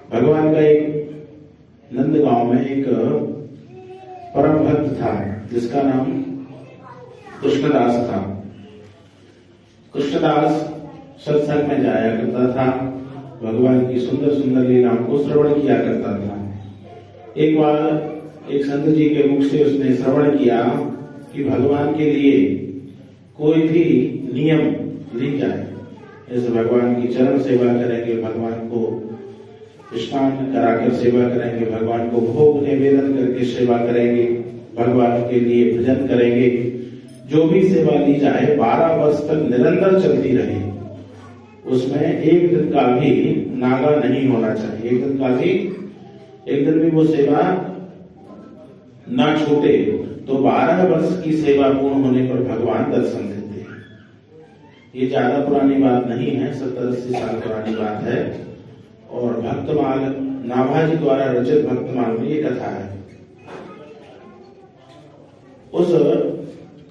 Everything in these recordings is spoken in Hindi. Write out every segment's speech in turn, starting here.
भगवान का एक नंदगांव में एक परम भक्त था जिसका नाम कृष्णदास था। कृष्णदास सत्संग में जाया करता था, भगवान की सुंदर सुंदर लीलाओं को श्रवण किया करता था। एक बार एक संत जी के मुख से उसने श्रवण किया कि भगवान के लिए कोई भी नियम ली जाए, जैसे भगवान की चरण सेवा करेंगे, भगवान को स्नान कराकर सेवा करेंगे, भगवान को भोग निवेदन करके सेवा करेंगे, भगवान के लिए भजन करेंगे। जो भी सेवा ली जाए 12 वर्ष तक निरंतर चलती रहे, उसमें एक दिन का भी नागा नहीं होना चाहिए। एक दिन भी वो सेवा ना छूटे। तो 12 वर्ष की सेवा पूर्ण होने पर भगवान दर्शन देते हैं। ये ज्यादा पुरानी बात नहीं है, 70-80 साल पुरानी बात है। और भक्तमाल नाभाजी द्वारा रचित भक्तमाल में ये कथा है। उस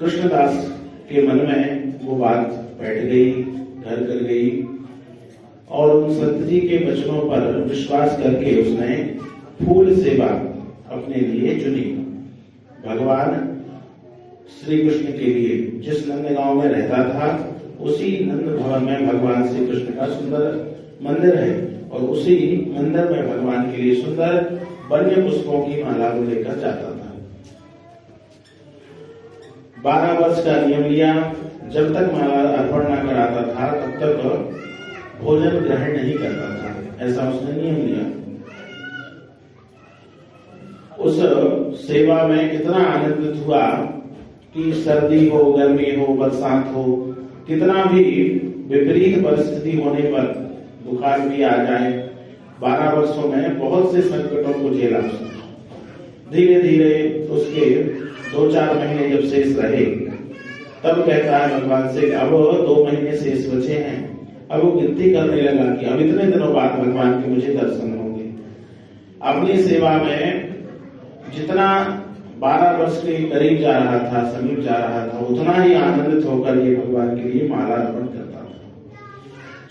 कृष्णदास के मन में वो बात बैठ गई, घर कर गई, और उन संत जी के वचनों पर विश्वास करके उसने फूल सेवा अपने लिए चुनी। भगवान श्री कृष्ण के लिए जिस नंदगांव में रहता था, उसी नंद भवन में भगवान श्री कृष्ण का सुंदर मंदिर है, और उसी मंदिर में भगवान के लिए सुंदर वन्य पुष्पों की माला को लेकर जाता था। 12 वर्ष का नियम लिया। जब तक माला अर्पण न कराता था तब तक भोजन ग्रहण नहीं करता था, ऐसा उसने नियम लिया। उस सेवा में इतना आनंदित हुआ कि सर्दी हो, गर्मी हो, बरसात हो, कितना भी विपरीत परिस्थिति होने पर, बुखार भी आ जाए, 12 वर्षों में बहुत से संकटों को झेला। धीरे धीरे उसके 2-4 महीने जब शेष रहे, तब कहता है भगवान से अब 2 महीने शेष बचे हैं। अब वो गिनती करने लगा कि अब इतने दिनों बाद भगवान के मुझे दर्शन होंगे। अपनी सेवा में जितना 12 वर्ष के करीब जा रहा था, समीप जा रहा था, उतना ही आनंदित होकर ये भगवान के लिए माला अर्पण करता था।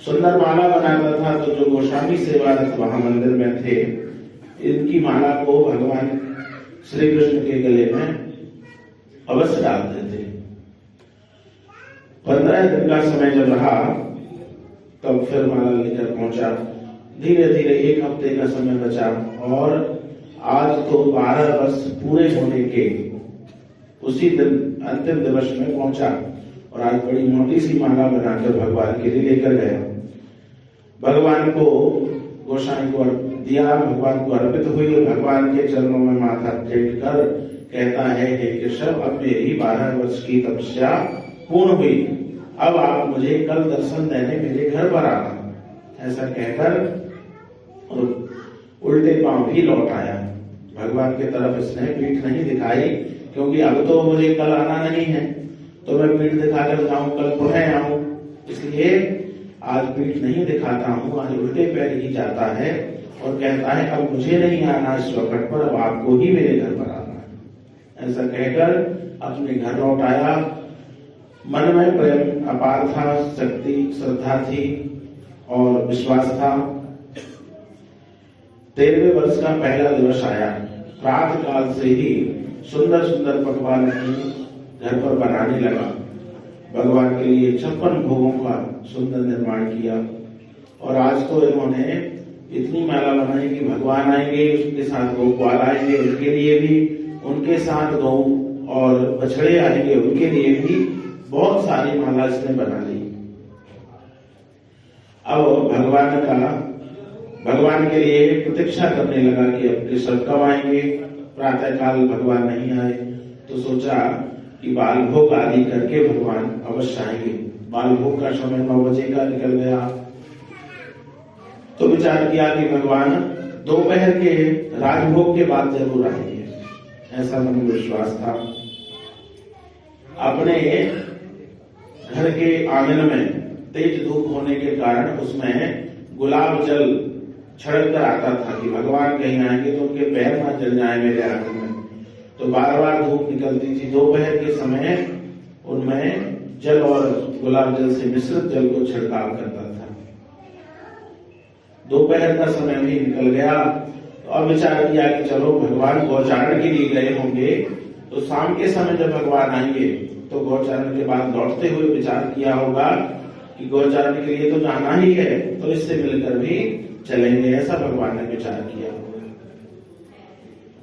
सुंदर माला बनाता था। तो जो गोस्वामी सेवारत वहां मंदिर में थे, इनकी माला को भगवान श्री कृष्ण के गले में अवश्य डालते थे। 15 दिन का समय जब रहा, तब फिर माला लेकर पहुंचा। धीरे धीरे 1 हफ्ते का समय बचा, और आज तो 12 वर्ष पूरे होने के उसी दिन अंतिम दिवस में पहुंचा, और आज बड़ी मोटी सी माला बनाकर भगवान के लिए लेकर गया। भगवान को गोसाई को दिया, भगवान को अर्पित हुई। भगवान के चरणों में माथा टेक कर कहता है, हे कृष्ण, अब मेरी 12 वर्ष की तपस्या पूर्ण हुई, अब आप मुझे कल दर्शन देने मेरे घर पर आना। ऐसा कहकर उल्टे पांव भी लौट आया। भगवान की तरफ इसने पीठ नहीं दिखाई, क्योंकि अब तो मुझे कल आना नहीं है, तो मैं पीठ दिखाकर जाऊं, कल पुनः आऊं, इसलिए आज पीठ नहीं दिखाता हूं, आज उल्टे पैर ही जाता है और कहता है अब मुझे नहीं आना इस वक्त पर, अब आपको ही मेरे घर पर आना है। ऐसा कहकर अपने घर लौट आया। मन में प्रेम अपार था, शक्ति श्रद्धा थी और विश्वास था। 13वें वर्ष का पहला दिवस आया। प्रातः काल से ही सुंदर सुंदर पकवान घर पर बनाने लगा। भगवान के लिए 56 भोगों का सुंदर निर्माण किया। और आज तो इन्होंने इतनी माला बनाई कि भगवान आएंगे, उसके साथ गोपाल आएंगे, उनके लिए भी, उनके साथ गौ और बछड़े आएंगे, उनके लिए भी बहुत सारी माला इसने बना ली। अब भगवान के लिए प्रतीक्षा करने लगा कि अब कृष्ण कब आएंगे। प्रातः काल भगवान नहीं आए, तो सोचा कि बाल भोग आदि करके भगवान अवश्य आएंगे। बाल भोग का समय 9 बजे का निकल गया, तो विचार किया कि भगवान दोपहर के राजभोग के बाद जरूर आएंगे, ऐसा मन में विश्वास था। अपने घर के आंगन में तेज धूप होने के कारण उसमें गुलाब जल छिड़क कर आता था कि भगवान कहीं आएंगे तो उनके पैर ना जल जाए मेरे आंगन में। तो बार बार धूप निकलती थी। दोपहर के समय उनमें जल और गुलाब जल से मिश्रित जल को छिड़काव करता था। दोपहर का समय भी निकल गया। तो अब विचार किया कि चलो भगवान गौचारण के लिए गए होंगे, तो शाम के समय जब भगवान आएंगे तो गौचारण के बाद लौटते हुए विचार किया होगा कि गौचारण के लिए तो जाना ही है, तो इससे मिलकर भी चलेंगे, ऐसा भगवान ने विचार किया।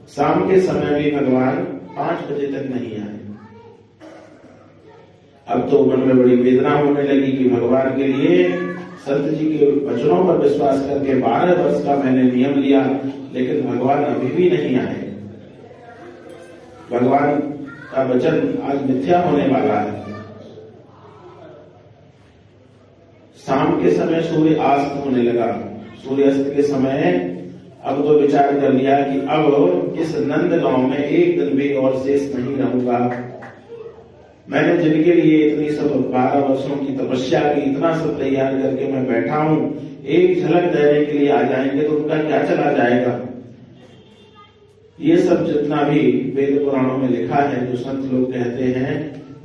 शाम के समय भी भगवान 5 बजे तक नहीं आए। अब तो मन में बड़ी वेदना होने लगी कि भगवान के लिए संत जी के वचनों पर विश्वास करके 12 वर्ष का मैंने नियम लिया, लेकिन भगवान अभी भी नहीं आए। भगवान का वचन आज मिथ्या होने वाला है। शाम के समय सूर्य अस्त होने लगा। सूर्यास्त के समय अब तो विचार कर लिया कि अब इस नंद गांव में एक दिन भी और शेष नहीं रहूंगा। मैंने जिनके लिए इतनी सब 12 वर्षों की तपस्या की, इतना सब तैयार करके मैं बैठा हूं, एक झलक देने के लिए आ जाएंगे तो उनका क्या चला जाएगा। ये सब जितना भी वेद पुराणों में लिखा है, जो संत लोग कहते हैं,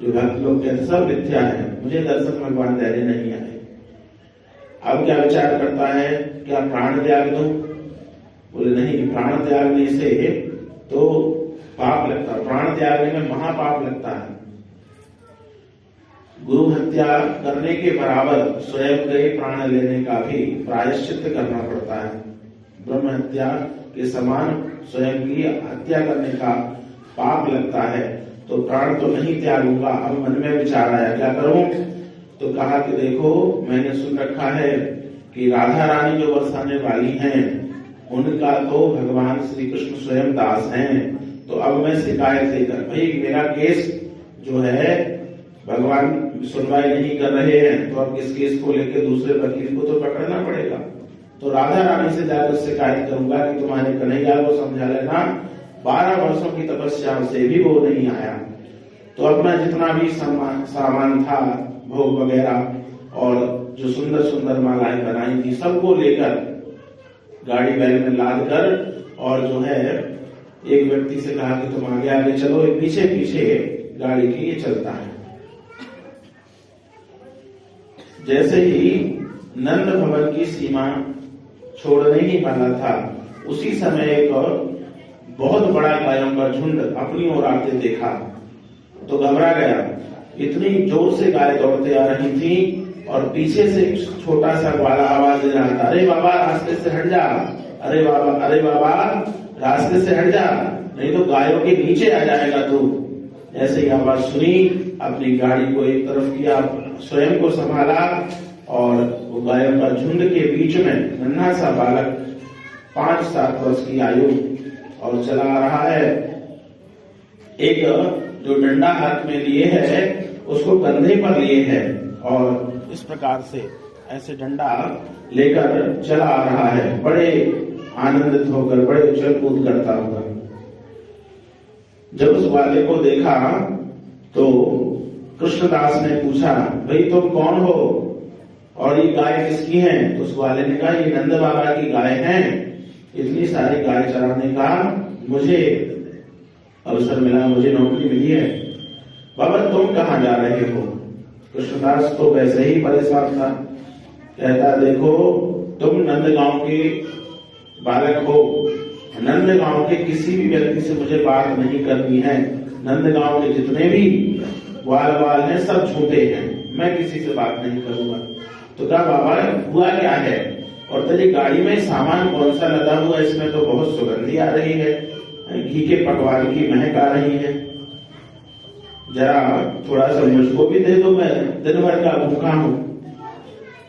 जो भक्त लोग कहते हैं, सब मिथ्या है। मुझे दर्शन भगवान देने नहीं आए। अब क्या विचार करता है, क्या प्राण त्याग दूं? बोले नहीं, प्राण त्यागने से तो पाप लगता है, प्राण त्यागने में महापाप लगता है। गुरु हत्या करने के बराबर स्वयं के प्राण लेने का भी प्रायश्चित करना पड़ता है। ब्रह्म हत्या के समान स्वयं की हत्या करने का पाप लगता है, तो प्राण तो नहीं त्यागूंगा। अब मन में विचार आया क्या करूं, तो कहा कि देखो, मैंने सुन रखा है कि राधा रानी जो बरसाने वाली हैं, उनका तो भगवान श्री कृष्ण स्वयं दास हैं। तो अब मैं शिकायत लेकर, भाई मेरा केस जो है भगवान सुनवाई नहीं कर रहे हैं, तो अब इस केस को लेकर दूसरे वकील को तो पकड़ना पड़ेगा। तो राधा रानी से जाकर शिकायत करूंगा कि तुम्हारे कन्हैया को समझा लेना, 12 वर्षों की तपस्या से भी वो नहीं आया। तो अब मैं जितना भी सामान था, भोग वगैरह और जो सुंदर सुंदर मालाएं बनाई थी, सबको लेकर गाड़ी बैल में लाद कर, और जो है एक व्यक्ति से कहा कि तुम आगे आगे चलो, पीछे पीछे गाड़ी की ये चलता है। जैसे ही नंद भवन की सीमा छोड़ने ही वाला था, उसी समय एक बहुत बड़ा गायों का झुंड अपनी ओर आते देखा तो घबरा गया। इतनी जोर से गाय दौड़ते आ रही थी और पीछे से एक छोटा सा ग्वाला आवाज दे रहा था, अरे बाबा रास्ते से हट जा, अरे बाबा रास्ते से हट जा, नहीं तो गायों के नीचे आ जाएगा तू। ऐसे ही आवाज सुनी, अपनी गाड़ी को एक तरफ किया, स्वयं को संभाला और वो गायों का झुंड के बीच में नन्हा सा बालक 5-7 वर्ष की आयु और चला रहा है। एक जो डंडा हाथ में लिए है उसको कंधे पर लिए है और इस प्रकार से ऐसे डंडा लेकर चला आ रहा है, बड़े आनंदित होकर, बड़े उछल कूद करता हुआ। जब उस वाले को देखा तो कृष्णदास ने पूछा, भाई तुम कौन हो और ये गाय किसकी है? तो उस वाले ने कहा, ये नंद बाबा की गाय है। इतनी सारी गाय चराने का मुझे अवसर मिला, मुझे नौकरी मिली है। बाबा तुम कहाँ जा रहे हो? कृष्णदास तो वैसे ही परेशान था, कहता देखो तुम नंदगांव के बालक हो, नंदगांव के किसी भी व्यक्ति से मुझे बात नहीं करनी है। नंदगांव के जितने भी वाल हैं सब झूठे हैं, मैं किसी से बात नहीं करूंगा। तो कहा बाबा हुआ क्या है और तेरी गाड़ी में सामान कौन सा लगा हुआ, इसमें तो बहुत सुगंधी आ रही है, घी के पकवान की महक आ रही है, जरा थोड़ा सा मुझको भी दे दो, मैं दिन भर का भूखा हूं।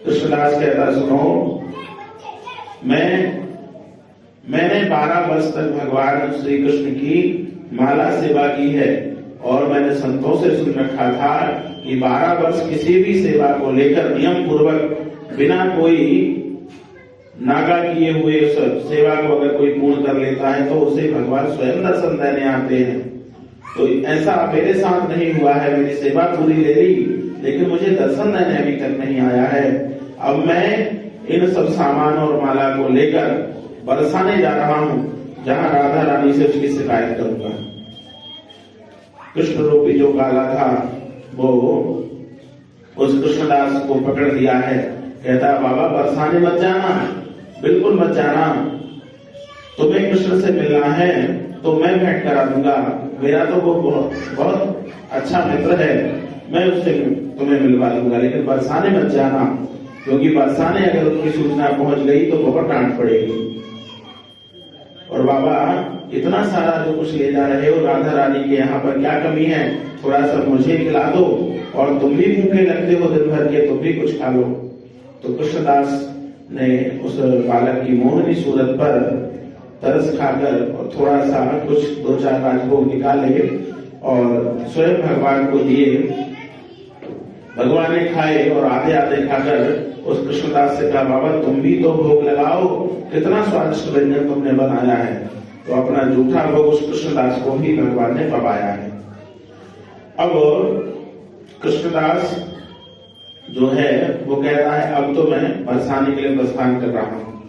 कृष्णदास कहता सुनो, मैंने 12 वर्ष तक भगवान श्री कृष्ण की माला सेवा की है और मैंने संतों से सुन रखा था कि 12 वर्ष किसी भी सेवा को लेकर नियम पूर्वक बिना कोई नागा किए हुए सेवा को अगर कोई पूर्ण कर लेता है तो उसे भगवान स्वयं दर्शन देने आते हैं। तो ऐसा मेरे साथ नहीं हुआ है, मेरी सेवा पूरी ले ली लेकिन मुझे दर्शन देने अभी तक नहीं आया है। अब मैं इन सब सामान और माला को लेकर बरसाने जा रहा हूं, जहां राधा रानी से उसकी शिकायत करूंगा। कृष्ण रूपी जो काला था वो उस कृष्णदास को पकड़ लिया है, कहता बाबा बरसाने मत जाना, बिल्कुल मत जाना, तुम्हें कृष्ण से मिलना है तो मैं भेंट करा दूंगा, मेरा तो वो बहुत अच्छा मित्र है, मैं उससे तुम्हें मिलवा दूंगा, लेकिन बरसाने मत जाना, क्योंकि बरसाने अगर उसकी सूचना पहुंच गई तो बहुत डांट पड़ेगी। और बाबा इतना सारा जो कुछ ले जा रहे हो राधा रानी के यहाँ पर क्या कमी है, थोड़ा सा मुझे खिला दो, और तुम भी भूखे लगते हो दिन भर के, तुम भी कुछ खा लो। तो कृष्णदास ने उस बालक की मोहनी सूरत पर तरस खाकर और थोड़ा सा कुछ 2-4 राजभोग निकाले और स्वयं भगवान को दिए। भगवान ने खाए और आधे आधे खाकर उस कृष्णदास से कहा, बाबा तुम भी तो भोग लगाओ, कितना स्वादिष्ट व्यंजन तुमने बनाया है। तो अपना जूठा भोग उस कृष्णदास को भी भगवान ने पवाया है। अब कृष्णदास जो है वो कहता है अब तो मैं बरसाने के लिए प्रस्थान कर रहा हूँ,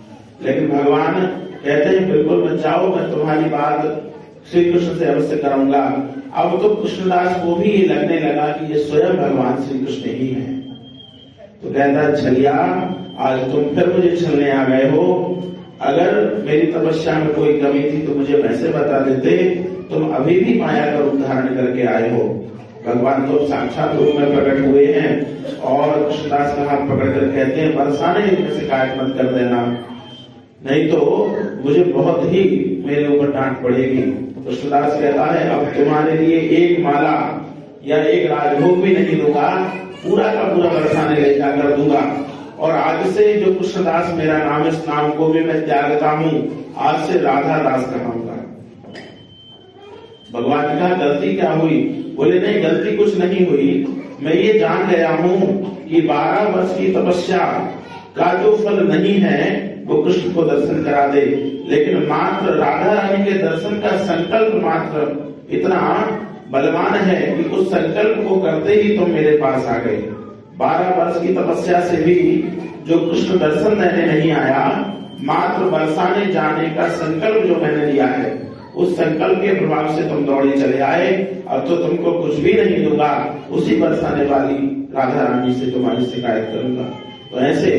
लेकिन भगवान कहते हैं बिल्कुल मत जाओ, मैं तुम्हारी बात श्री कृष्ण से अवश्य करूंगा। अब तो कृष्णदास को भी ये लगने लगा कि ये स्वयं भगवान श्री कृष्ण ही है। तो कहता छलिया आज तुम फिर मुझे छलने आ गए हो, अगर मेरी तपस्या में कोई कमी थी तो मुझे वैसे बता देते, तुम अभी भी माया का रूप धारण करके आए हो। भगवान तो साक्षात रूप में प्रकट हुए हैं और कृष्णदास का हाथ पकड़कर कहते हैं बरसाने में शिकायत मत कर देना, नहीं तो मुझे बहुत ही मेरे ऊपर डांट पड़ेगी। कृष्णदास कहता है अब तुम्हारे लिए एक माला या एक राजभोग भी नहीं दूंगा, पूरा का पूरा बरसाने ले जाकर दूंगा। और आज से जो कृष्णदास मेरा नाम, इस नाम को भी मैं त्यागता हूँ, आज से राधा दास कहूंगा। भगवान का गलती क्या हुई? बोले नहीं गलती कुछ नहीं हुई, मैं ये जान गया हूँ कि 12 वर्ष की तपस्या का जो फल नहीं है वो कृष्ण को दर्शन करा दे, लेकिन मात्र राधा रानी के दर्शन का संकल्प मात्र इतना बलवान है कि उस संकल्प को करते ही तुम मेरे पास आ गए। 12 वर्ष की तपस्या से भी जो कृष्ण दर्शन देने नहीं आया, मात्र बरसाने जाने का संकल्प जो मैंने लिया है, उस संकल्प के प्रभाव से तुम दौड़े चले आए। अब तो तुमको कुछ भी नहीं दूंगा, उसी बरसाने वाली राधा रानी से तुम्हारी शिकायत करूंगा। तो ऐसे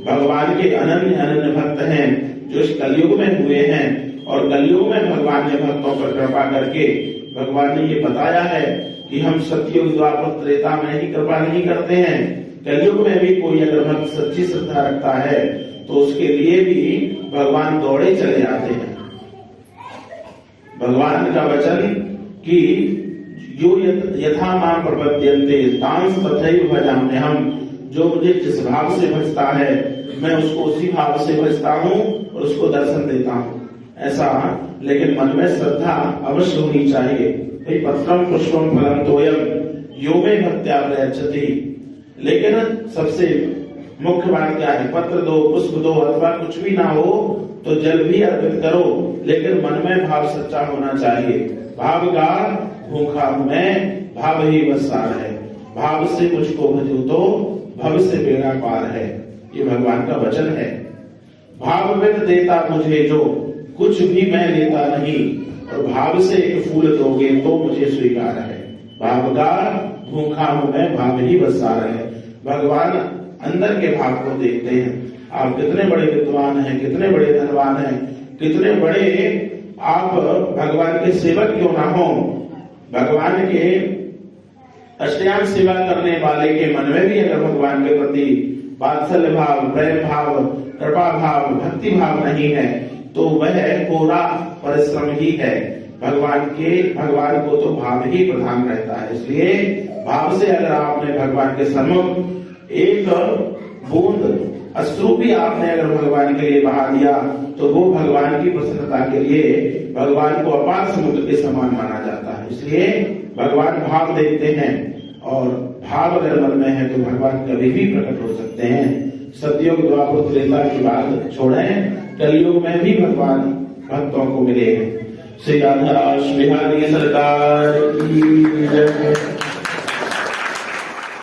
भगवान के अनन्य अनन्य भक्त हैं जो इस कलयुग में हुए हैं, और कलयुग में भगवान ने भक्तों पर कृपा करके भगवान ने ये बताया है कि हम सतयुग द्वापर त्रेता में ही कृपा नहीं करते हैं, कलयुग में भी कोई अगर भक्त सच्ची श्रद्धा रखता है तो उसके लिए भी भगवान दौड़े चले आते हैं। भगवान का वचन कि जो यथा मां प्रपद्यन्ते तांस तथैव भजाम्यहम्, जो मुझे जिस भाव से भजता है मैं उसको उसी भाव से भजता हूँ और उसको दर्शन देता हूँ। ऐसा लेकिन मन में श्रद्धा अवश्य होनी चाहिए। भाई पत्रम पुष्पम फलम तोयम यो में भक्त्या प्रयच्छति, लेकिन सबसे मुख्य बात क्या है? पत्र दो, पुष्प दो, अथवा कुछ भी ना हो तो जल भी अर्पित करो, लेकिन मन में भाव सच्चा होना चाहिए। भाव का भूखा हूं मैं, भाव ही बस सार है, भाव से मुझको भजो तो भव से बेड़ा पार है, ये भगवान का वचन है। भाव में देता मुझे जो, कुछ भी मैं लेता नहीं, और भाव से एक फूल दोगे तो मुझे स्वीकार है। भाव का भूखा हूं मैं, भाव ही बस सार है। भगवान अंदर के भाव को देखते हैं। आप कितने बड़े विद्वान हैं, कितने बड़े धनवान हैं, कितने बड़े आप भगवान के सेवक क्यों ना हो, भगवान के अष्टयाम सेवा करने वाले के मन में भी अगर भगवान के प्रति वात्सल्य भाव, प्रेम भाव, कृपा भाव, भक्ति भाव नहीं है तो वह पूरा परिश्रम ही है। भगवान को तो भाव ही प्रधान रहता है। इसलिए भाव से अगर आपने भगवान के सम्मुख एक बूंद अश्रु भी आपने अगर भगवान के लिए बहा दिया तो वो भगवान की प्रसन्नता के लिए भगवान को अपार समुद्र के समान माना जाता है। इसलिए भगवान भाव देखते हैं, और भाव अगर मन में है तो भगवान कभी भी प्रकट हो सकते हैं। सतयुग द्वापर त्रेता की बात छोड़ें, कलयुग में भी भगवान भक्तों को मिले हैं। श्री राधा बिहारी सरकार की जय।